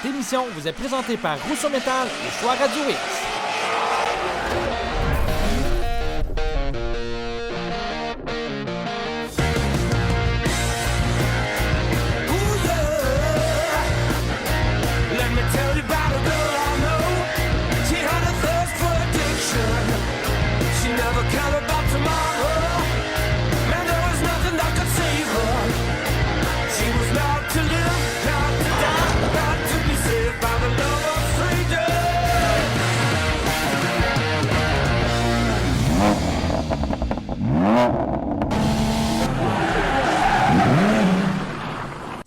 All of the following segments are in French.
Cette émission vous est présentée par Rousseau Métal et Choix Radio X.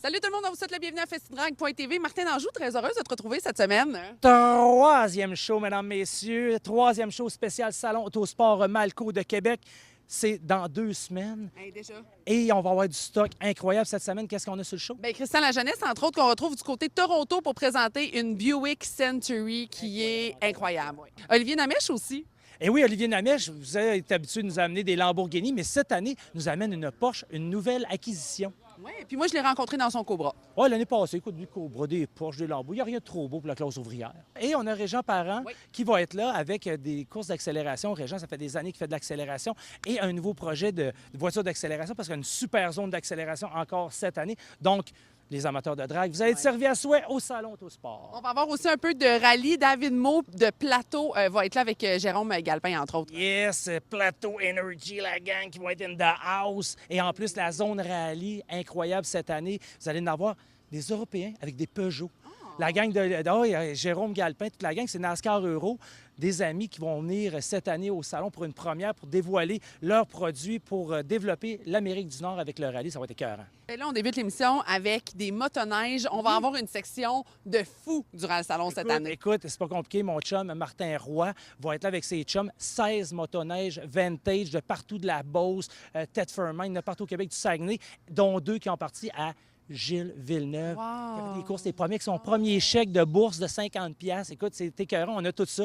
Salut tout le monde, on vous souhaite la bienvenue à Festidrag.tv. Martin Danjou, très heureuse de te retrouver cette semaine. Troisième show, mesdames, messieurs. Troisième show spécial Salon Autosport Malco de Québec. C'est dans 2 semaines. Hey, déjà. Et on va avoir du stock incroyable cette semaine. Qu'est-ce qu'on a sur le show? Bien, Christian Lajeunesse, entre autres, qu'on retrouve du côté de Toronto pour présenter une Buick Century qui est incroyable. Oui. Olivier Namèche aussi. Et oui, Olivier Namèche, vous êtes habitué de nous amener des Lamborghini, mais cette année, nous amène une Porsche, une nouvelle acquisition. Oui, puis moi, je l'ai rencontré dans son Cobra. Ouais, l'année passée, écoute, du Cobra, des Porsche, des Lambo, il n'y a rien de trop beau pour la classe ouvrière. Et on a Régent Parent qui va être là avec des courses d'accélération. Régent, ça fait des années qu'il fait de l'accélération et un nouveau projet de voiture d'accélération parce qu'il y a une super zone d'accélération encore cette année. Donc, les amateurs de drague, vous allez être servis à souhait au Salon Autosport. On va avoir aussi un peu de rallye. David Mo de Plateau va être là avec Jérôme Galpin, entre autres. Yes, Plateau Energy, la gang qui va être in the house. Et en plus, la zone rallye, incroyable cette année. Vous allez en avoir des Européens avec des Peugeot. La gang de Jérôme Galpin, toute la gang, c'est NASCAR Euro. Des amis qui vont venir cette année au salon pour une première, pour dévoiler leurs produits, pour développer l'Amérique du Nord avec le rallye. Ça va être écœurant. Et là, on débute l'émission avec des motoneiges. On va avoir une section de fou durant le salon cette année. Écoute, c'est pas compliqué. Mon chum, Martin Roy, va être là avec ses chums. 16 motoneiges vintage de partout de la Beauce, Thetford-Mine, de partout au Québec, du Saguenay, dont 2 qui ont parti à Gilles Villeneuve. Wow. Qui a fait des courses, les premiers, qui sont premier chèque de bourse de 50$. Écoute, c'est écœurant. On a tout ça.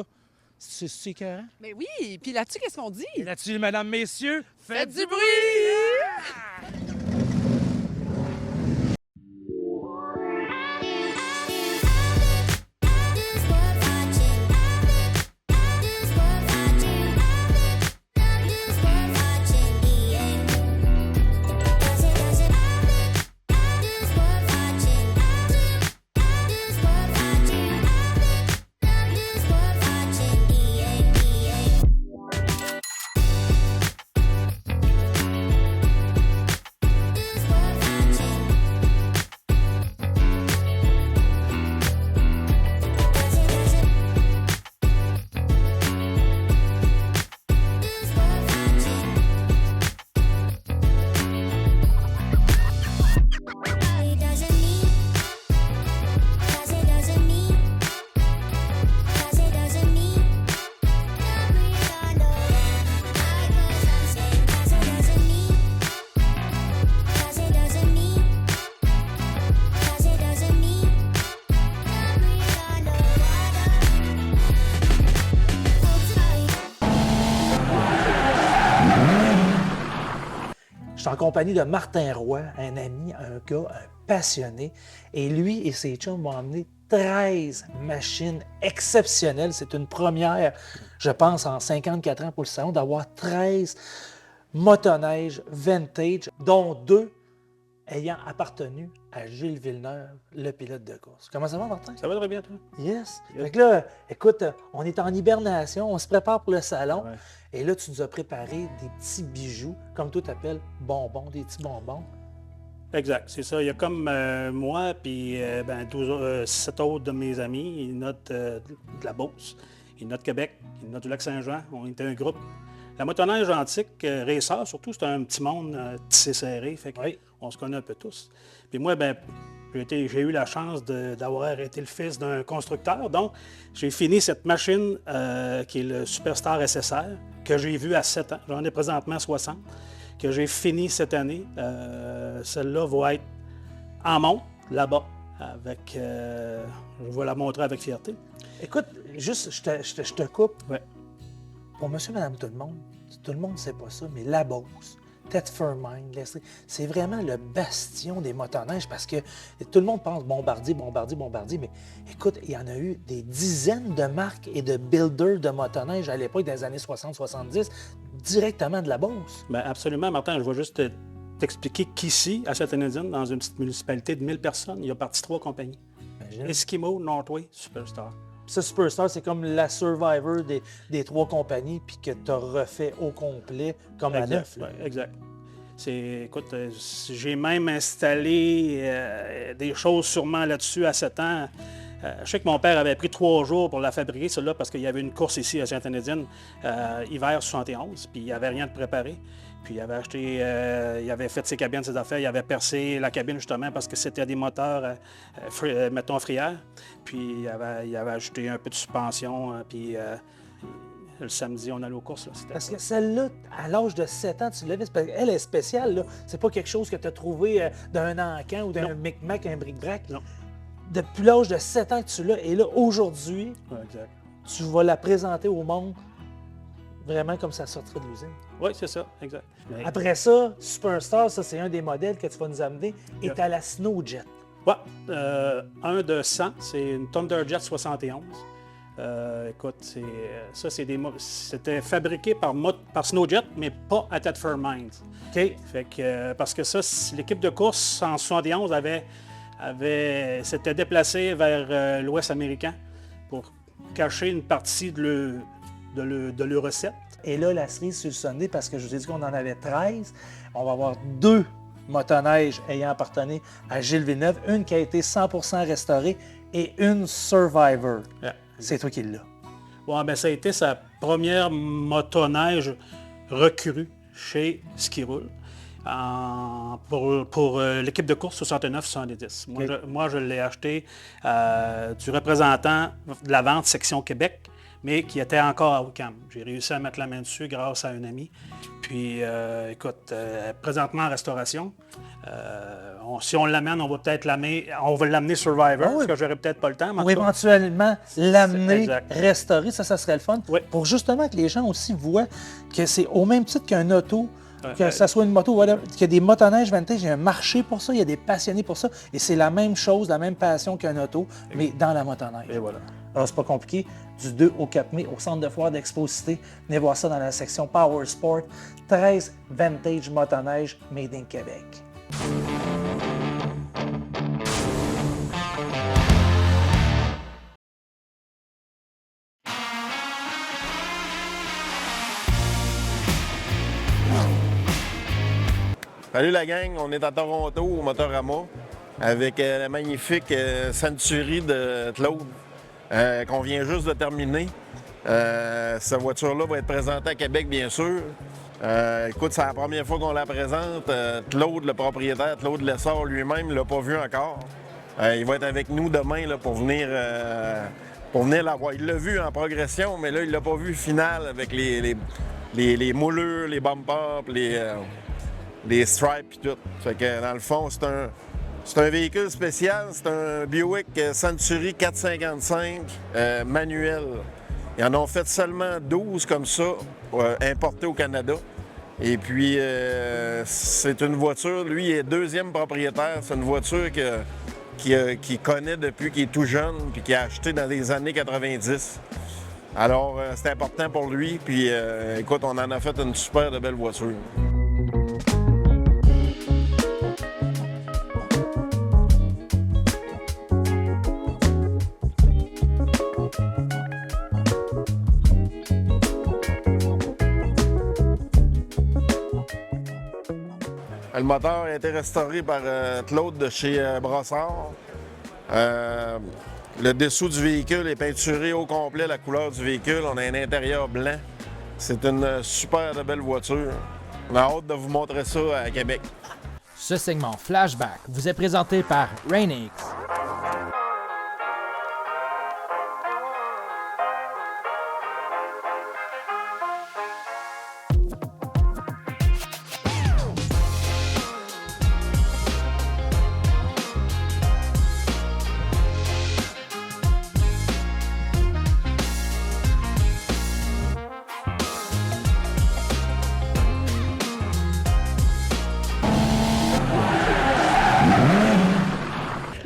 C'est écœurant. Mais oui, puis là-dessus, qu'est-ce qu'on dit? Et là-dessus, mesdames, messieurs, Faites du bruit! Je suis en compagnie de Martin Roy, un ami, un gars, un passionné. Et lui et ses chums m'ont emmené 13 machines exceptionnelles. C'est une première, je pense, en 54 ans pour le salon, d'avoir 13 motoneiges vintage, dont 2 ayant appartenu à Gilles Villeneuve, le pilote de course. Comment ça va, Martin? Ça va très bien, toi? Yes. Fait que là, écoute, on est en hibernation, on se prépare pour le salon. Ouais. Et là, tu nous as préparé des petits bijoux, comme toi t'appelles bonbons, des petits bonbons. Exact, c'est ça. Il y a comme moi, puis 7 autres de mes amis, ils notent de la Beauce, ils notent Québec, ils notent du Lac-Saint-Jean. On était un groupe. La motoneige antique, racer, surtout, c'est un petit monde tissé serré, fait qu'on se connaît un peu tous. Puis moi, j'ai eu la chance d'avoir été le fils d'un constructeur, donc j'ai fini cette machine qui est le Superstar SSR, que j'ai vu à 7 ans. J'en ai présentement 60, que j'ai fini cette année. Celle-là va être en monte, là-bas, avec... je vais la montrer avec fierté. Écoute, juste, je te coupe. Ouais. Pour monsieur, madame, tout le monde ne sait pas ça, mais la Beauce, Thetford Mines, c'est vraiment le bastion des motoneiges parce que tout le monde pense Bombardier, mais écoute, il y en a eu des dizaines de marques et de builders de motoneiges à l'époque, dans les années 60-70, directement de la Beauce. Bien, absolument, Martin. Je vais juste t'expliquer qu'ici, à Sainte-Énédine, dans une petite municipalité de 1000 personnes, il y a parti 3 compagnies. Imagine. Eskimo, Northway, Superstar. Ça, Superstar, c'est comme la Survivor des 3 compagnies, puis que tu as refait au complet, comme à neuf. Ouais, exact. Écoute, j'ai même installé des choses sûrement là-dessus à 7 ans. Je sais que mon père avait pris 3 jours pour la fabriquer, celle-là, parce qu'il y avait une course ici à Sainte-Énédine, hiver 71, puis il n'y avait rien de préparé. Puis il avait acheté, il avait fait ses cabines, ses affaires, il avait percé la cabine justement parce que c'était des moteurs, mettons, Frière. Puis il avait ajouté un peu de suspension, puis le samedi, on allait aux courses. Là, parce que celle-là, à l'âge de 7 ans, tu l'avais, elle est spéciale, là. C'est pas quelque chose que tu as trouvé d'un encan ou d'un Micmac, un bric-brac. Non. Depuis l'âge de 7 ans que tu l'as, et là, aujourd'hui, exact. Tu vas la présenter au monde vraiment comme ça sortirait de l'usine. Oui, c'est ça, exact. Mais... Après ça, Superstar, ça, c'est un des modèles que tu vas nous amener, est à la Snowjet. Oui, un de 100, c'est une Thunderjet 71. Écoute, c'était fabriqué par Snowjet, mais pas à Thetford Mines. OK. Fait que, parce que ça, l'équipe de course en 71 s'était déplacée vers l'Ouest américain pour cacher une partie de leur recette. Et là, la cerise sur le Sunday, parce que je vous ai dit qu'on en avait 13, on va avoir 2 motoneiges ayant appartenu à Gilles Villeneuve, une qui a été 100% restaurée et une Survivor. Yeah. C'est toi qui l'as. Ouais, ben ça a été sa première motoneige recrue chez Ski Roule pour l'équipe de course 69-70. Moi, je l'ai acheté du représentant de la vente section Québec, mais qui était encore à Wickham. J'ai réussi à mettre la main dessus grâce à un ami. Puis, écoute, présentement en restauration, si on l'amène, on va peut-être l'amener Survivor, parce que j'aurais peut-être pas le temps. Ou éventuellement l'amener Exact. restaurer, ça serait le fun. Oui. Pour justement que les gens aussi voient que c'est au même titre qu'un auto, que ça soit une moto, voilà, qu'il y a des motoneiges vintage, il y a un marché pour ça, il y a des passionnés pour ça, et c'est la même chose, la même passion qu'un auto, mais dans la motoneige. Et voilà. Alors, c'est pas compliqué. Du 2 au 4 mai, au centre de foire d'Expo-Cité. Venez voir ça dans la section Power Sport. 13 vintage motoneige made in Québec. Salut la gang, on est à Toronto au Motorama avec la magnifique Century de Claude qu'on vient juste de terminer. Cette voiture-là va être présentée à Québec, bien sûr. Écoute, c'est la première fois qu'on la présente. Claude, le propriétaire, Claude Lessard lui-même, ne l'a pas vu encore. Il va être avec nous demain là, pour venir la voir. Il l'a vu en progression, mais là, il ne l'a pas vu final avec les moulures, les bumpers, les stripes et tout. Fait que dans le fond, c'est un véhicule spécial. C'est un Buick Century 455 manuel. Ils en ont fait seulement 12 comme ça, importés au Canada. Et puis, c'est une voiture, lui, il est deuxième propriétaire. C'est une voiture qu'il connaît depuis qu'il est tout jeune puis qu'il a acheté dans les années 90. Alors, c'est important pour lui. Puis, écoute, on en a fait une super de belle voiture. Le moteur a été restauré par Claude de chez Brossard. Le dessous du véhicule est peinturé au complet, la couleur du véhicule. On a un intérieur blanc. C'est une super belle voiture. On a hâte de vous montrer ça à Québec. Ce segment Flashback vous est présenté par Rainix.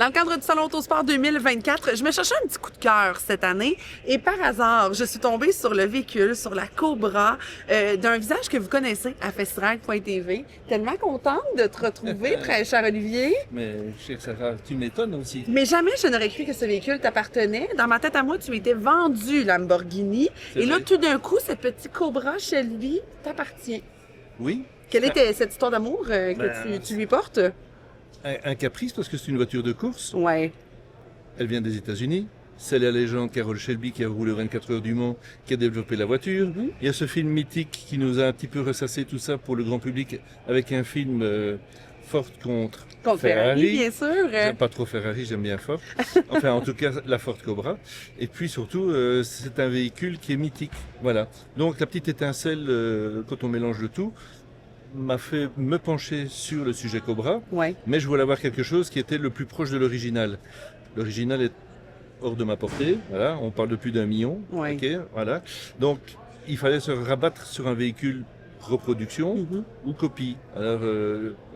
le cadre du Salon Autosport 2024, je me cherchais un petit coup de cœur cette année et par hasard, je suis tombée sur le véhicule, sur la Cobra, d'un visage que vous connaissez à festival.tv. Tellement contente de te retrouver, très cher Olivier. Mais, chère Sarah, tu m'étonnes aussi. Mais jamais je n'aurais cru que ce véhicule t'appartenait. Dans ma tête à moi, tu étais vendu Lamborghini. C'est Et là, vrai. tout d'un coup, cette petite Cobra Shelby t'appartient. Oui. Quelle était cette histoire d'amour que Ben, tu lui portes? Un caprice parce que c'est une voiture de course. Ouais. Elle vient des États-Unis. C'est la légende Carroll Shelby qui a roulé 24 heures du Mans, qui a développé la voiture. Il y a ce film mythique qui nous a un petit peu ressassé tout ça pour le grand public avec un film Ford contre Ferrari, bien sûr. J'aime pas trop Ferrari, j'aime bien Ford. Enfin, en tout cas, la Ford Cobra. Et puis surtout, c'est un véhicule qui est mythique. Voilà. Donc la petite étincelle, quand on mélange le tout, m'a fait me pencher sur le sujet Cobra. Ouais. Mais je voulais avoir quelque chose qui était le plus proche de l'original. L'original est hors de ma portée. Voilà. On parle de plus d'1 million. Ouais. Ok, voilà. Donc, il fallait se rabattre sur un véhicule reproduction Mhm. ou copie. Alors,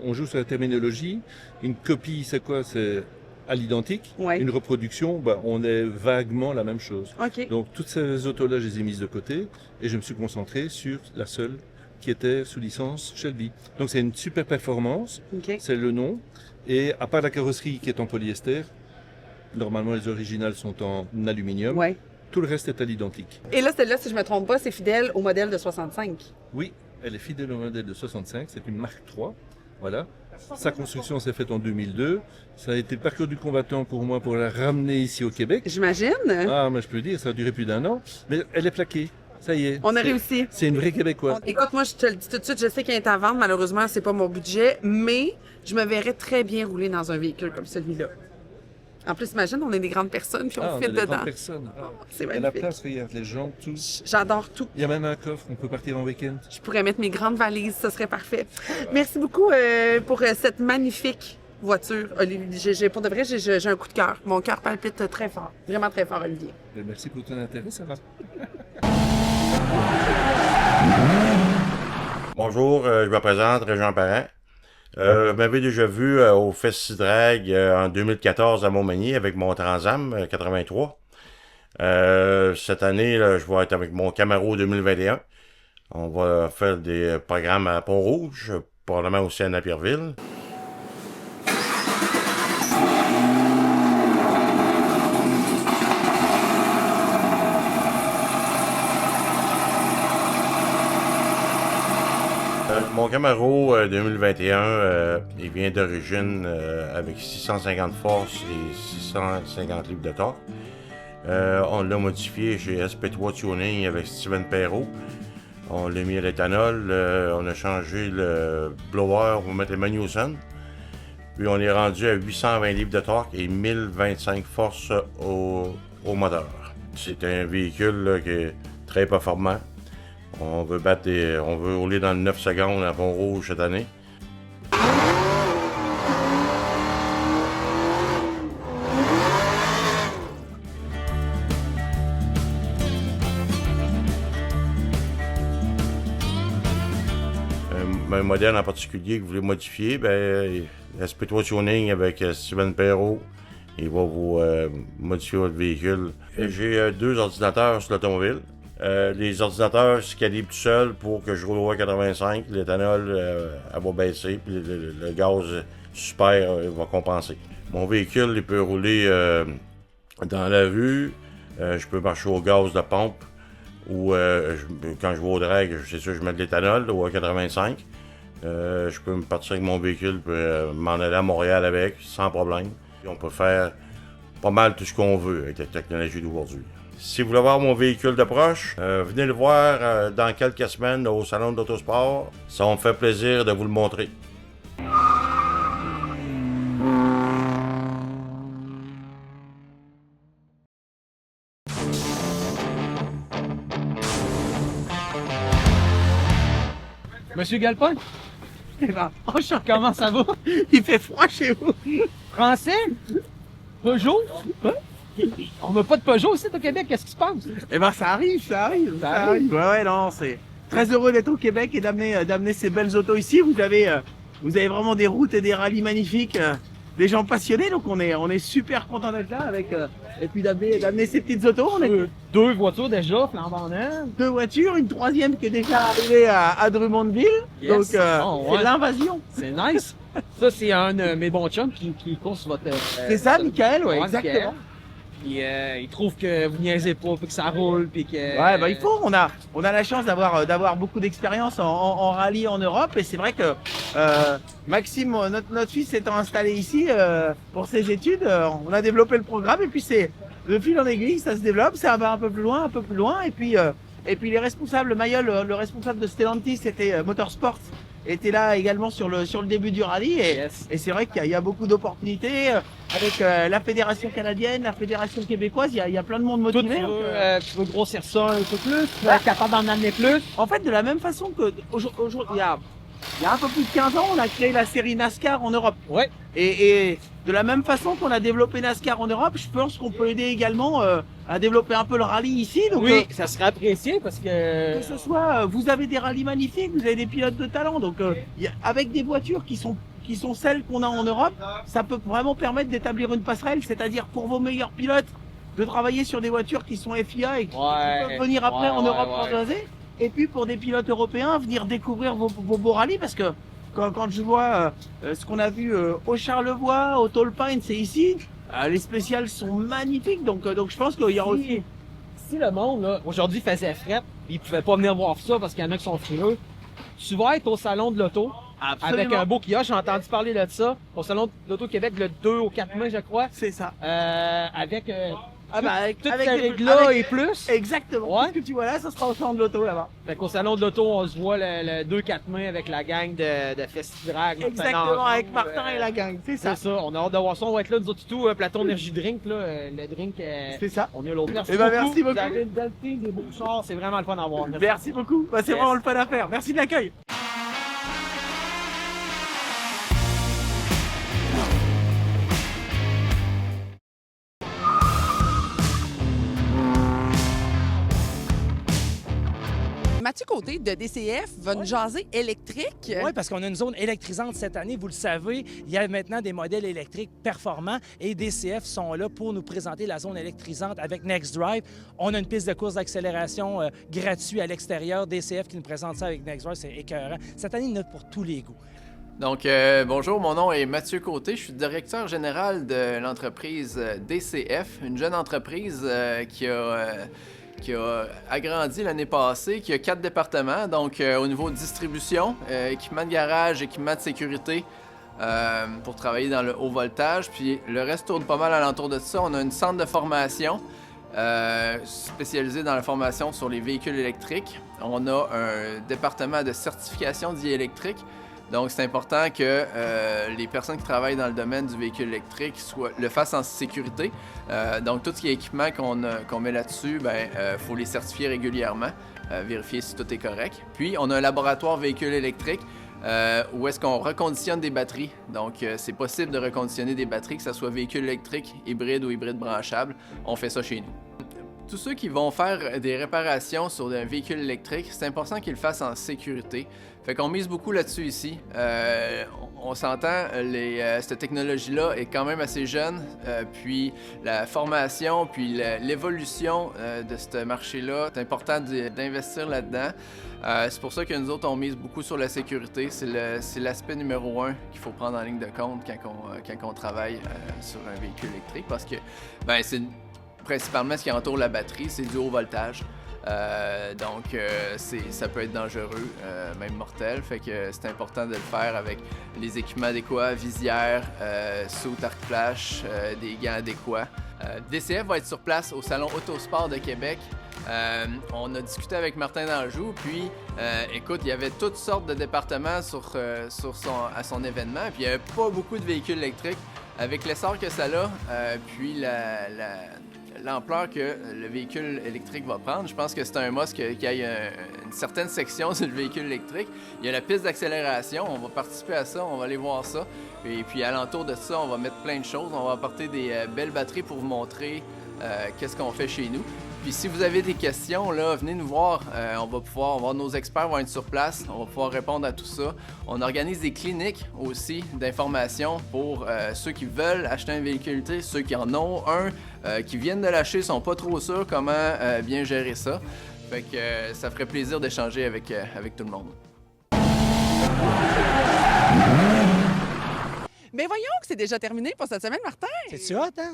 on joue sur la terminologie. Une copie, c'est quoi? C'est à l'identique. Ouais. Une reproduction, bah, on est vaguement la même chose. OK. Donc, toutes ces autos-là, je les ai mises de côté et je me suis concentré sur la seule qui était sous licence Shelby. Donc, c'est une super performance, OK. c'est le nom. Et à part la carrosserie qui est en polyester, normalement les originales sont en aluminium, Ouais. tout le reste est à l'identique. Et là, celle-là, si je me trompe pas, c'est fidèle au modèle de 65. Oui, elle est fidèle au modèle de 65, c'est une Mark III. Voilà. Sa construction s'est faite en 2002. Ça a été le parcours du combattant pour moi pour la ramener ici au Québec. J'imagine. Ah, mais je peux le dire, ça a duré plus d'1 an. Mais elle est plaquée. Ça y est. On a C'est- réussi. C'est une vraie Québécoise. Écoute, moi, je te le dis tout de suite, je sais qu'elle est à vendre. Malheureusement, c'est pas mon budget, mais je me verrais très bien rouler dans un véhicule comme celui-là. En plus, imagine, on est des grandes personnes puis Ah, on on fit a des dedans. grandes personnes. Ah. C'est Et la magnifique. place, regarde, les gens, tout. J'adore tout. Il y a même un coffre, on peut partir en week-end. Je pourrais mettre mes grandes valises, ce serait parfait. Merci beaucoup pour cette magnifique voiture, Olivier. Pour de vrai, j'ai un coup de cœur. Mon cœur palpite très fort, vraiment très fort, Olivier. Et merci pour ton intérêt, Sarah. Bonjour, je me présente, Régent Parent. Vous m'avez déjà vu au Festidrag en 2014 à Montmagny avec mon Transam 83. Cette année, là, je vais être avec mon Camaro 2021. On va faire des programmes à Pont-Rouge, probablement aussi à Napierville. Mon Camaro 2021, il vient d'origine avec 650 forces et 650 livres de torque. On l'a modifié chez SP3 Tuning avec Steven Perrault. On l'a mis à l'éthanol, on a changé le blower pour mettre le Magnuson. Puis on est rendu à 820 livres de torque et 1025 forces au moteur. C'est un véhicule là, qui est très performant. On veut rouler dans le 9 secondes à Pont-Rouge cette année. Un modèle en particulier que vous voulez modifier, SP3 Tuning avec Steven Perrault, il va vous modifier votre véhicule. J'ai 2 ordinateurs sur l'automobile. Les ordinateurs se calibrent tout seuls pour que je roule au 85. L'éthanol elle va baisser, puis le gaz super va compenser. Mon véhicule, il peut rouler dans la rue. Je peux marcher au gaz de pompe. Ou quand je vais au drag, c'est sûr, je mets de l'éthanol au 85. Je peux me partir avec mon véhicule, m'en aller à Montréal avec, sans problème. Et on peut faire pas mal tout ce qu'on veut avec la technologie d'aujourd'hui. Si vous voulez voir mon véhicule de proche, venez le voir dans quelques semaines au Salon d'Autosport. Ça va me faire plaisir de vous le montrer. Monsieur Galpin, Bonjour, comment ça va? il fait froid chez vous. Français? Peugeot? On n'a pas de Peugeot ici au Québec, qu'est-ce qui se passe? Eh ben, ça arrive. Ça arrive. Ouais, non, c'est très heureux d'être au Québec et d'amener ces belles autos ici. Vous avez vraiment des routes et des rallyes magnifiques. des gens passionnés, donc on est super content d'être là avec et puis d'amener ces petites autos. On est Deux voitures déjà, flambant neuves. 2 voitures, une troisième qui est déjà arrivée à Drummondville. Yes. Donc Oh, ouais. c'est l'invasion. C'est nice. Ça, c'est un de mes bons chums qui court sur votre... C'est ça, Michael, ouais, ouais, exactement. Michael. Puis, il trouve que vous niaisez pas, puis que ça roule, puis que... Ouais, bah il faut. On a la chance d'avoir beaucoup d'expérience en rallye en Europe, et c'est vrai que Maxime, notre fils étant installé ici pour ses études, on a développé le programme, et puis c'est de fil en aiguille, ça se développe, ça va un peu plus loin, et puis les responsables, Mayol, le responsable de Stellantis, c'était Motorsport, était là également sur le début du rallye, et c'est vrai qu'il y a beaucoup d'opportunités avec la fédération canadienne, la fédération québécoise, il y a plein de monde Toi, motivé. tu veux grossir ça un peu plus, tu veux être capable d'en amener plus. En fait, de la même façon que aujourd'hui, il y a un peu plus de 15 ans, on a créé la série NASCAR en Europe. Ouais. Et de la même façon qu'on a développé NASCAR en Europe, je pense qu'on peut aider également à développer un peu le rallye ici. Donc, Oui, ça serait apprécié parce que... que ce soit, vous avez des rallyes magnifiques, vous avez des pilotes de talent. Donc, avec des voitures qui sont celles qu'on a en Europe, ça peut vraiment permettre d'établir une passerelle, c'est-à-dire pour vos meilleurs pilotes, de travailler sur des voitures qui sont FIA et qui peuvent venir après en Europe croiser. Et puis pour des pilotes européens, venir découvrir vos beaux rallyes, parce que quand je vois ce qu'on a vu au Charlevoix, au Tall Pines, c'est ici, les spéciales sont magnifiques. Donc je pense qu'il y aura aussi... Si le monde, là, aujourd'hui, faisait fret, ils pouvaient pas venir voir ça parce qu'il y en a qui sont frileux, tu vas être au salon de l'auto, avec un beau kiosque, j'ai entendu parler de ça, au salon de l'Auto Québec le 2 au 4 mai, je crois. C'est ça. Avec avec toutes avec ces des- règles-là avec- et plus. Exactement. Ouais. Tout ce que tu vois là, ça sera au salon de l'auto là-bas. Fait qu'au salon de l'auto, on se voit le 2-4 mai avec la gang de Festidrag. Exactement, avec Martin et la gang. C'est ça. C'est ça, on a hâte de voir ça. On va être là, nous autres, tout. Platon Energy Drink, là, le drink, C'est ça. on est l'autre. Merci Eh ben, beaucoup. merci beaucoup. Vous avez une belle fille, des beaux chars, c'est vraiment le fun d'en voir. Merci beaucoup. Bah, c'est Yes. vraiment le fun à faire. Merci de l'accueil. Mathieu Côté de DCF va nous jaser électrique. Oui, parce qu'on a une zone électrisante cette année, vous le savez. Il y a maintenant des modèles électriques performants et DCF sont là pour nous présenter la zone électrisante avec Next Drive. On a une piste de course d'accélération gratuite à l'extérieur. DCF qui nous présente ça avec Next Drive, c'est écœurant. Cette année, il y en a pour tous les goûts. Donc, bonjour, mon nom est Mathieu Côté, je suis directeur général de l'entreprise DCF, une jeune entreprise qui a agrandi l'année passée, qui a 4 départements, donc au niveau de distribution, équipement de garage, équipement de sécurité pour travailler dans le haut voltage, puis le reste tourne pas mal alentour de ça. On a une centre de formation spécialisé dans la formation sur les véhicules électriques. On a un département de certification d'IA-électrique. Donc, c'est important que les personnes qui travaillent dans le domaine du véhicule électrique le fassent en sécurité. Donc, tout ce qui est équipement qu'on met là-dessus, faut les certifier régulièrement, vérifier si tout est correct. Puis, on a un laboratoire véhicule électrique où est-ce qu'on reconditionne des batteries. Donc, c'est possible de reconditionner des batteries, que ce soit véhicule électrique, hybride ou hybride branchable. On fait ça chez nous. Tous ceux qui vont faire des réparations sur un véhicule électrique, c'est important qu'ils le fassent en sécurité. Fait qu'on mise beaucoup là-dessus ici. On s'entend, cette technologie-là est quand même assez jeune. Puis la formation, puis l'évolution de ce marché-là, c'est important d'investir là-dedans. C'est pour ça que nous autres, on mise beaucoup sur la sécurité. C'est l'aspect numéro 1 qu'il faut prendre en ligne de compte quand on travaille sur un véhicule électrique. Parce que c'est principalement ce qui entoure la batterie, c'est du haut voltage. Donc, ça peut être dangereux, même mortel. Fait que c'est important de le faire avec les équipements adéquats, visière, saut arc flash, des gants adéquats. DCF va être sur place au Salon Autosport de Québec. On a discuté avec Martin d'Anjou, puis écoute, il y avait toutes sortes de départements à son événement, puis il n'y avait pas beaucoup de véhicules électriques. Avec l'essor que ça a, puis l'ampleur que le véhicule électrique va prendre, je pense que c'est un must qu'il y ait une certaine section sur le véhicule électrique. Il y a la piste d'accélération, on va participer à ça, on va aller voir ça. Et puis alentour de ça, on va mettre plein de choses. On va apporter des belles batteries pour vous montrer qu'est-ce qu'on fait chez nous. Puis si vous avez des questions, là, venez nous voir. On va pouvoir, nos experts vont être sur place. On va pouvoir répondre à tout ça. On organise des cliniques aussi d'information pour ceux qui veulent acheter un véhicule utilitaire, ceux qui en ont un, qui viennent de l'acheter, sont pas trop sûrs comment bien gérer ça. Fait que ça ferait plaisir d'échanger avec tout le monde. Mais voyons que c'est déjà terminé pour cette semaine, Martin. C'est-tu hot, hein?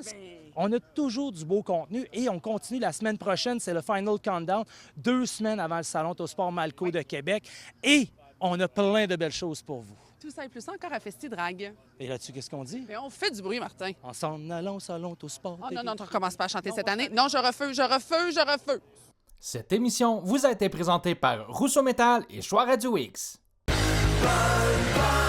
On a toujours du beau contenu et on continue la semaine prochaine. C'est le Final Countdown, 2 semaines avant le Salon Autosport Malco de Québec. Et on a plein de belles choses pour vous. Tout ça et plus encore à Festi-Drag. Et là-dessus, qu'est-ce qu'on dit? Mais on fait du bruit, Martin. En s'en allant au Salon Autosport. Oh non, non, tu recommences pas à chanter cette année. Non, je refuse. Cette émission vous a été présentée par Rousseau Métal et Choix Radio X. Bye, bye.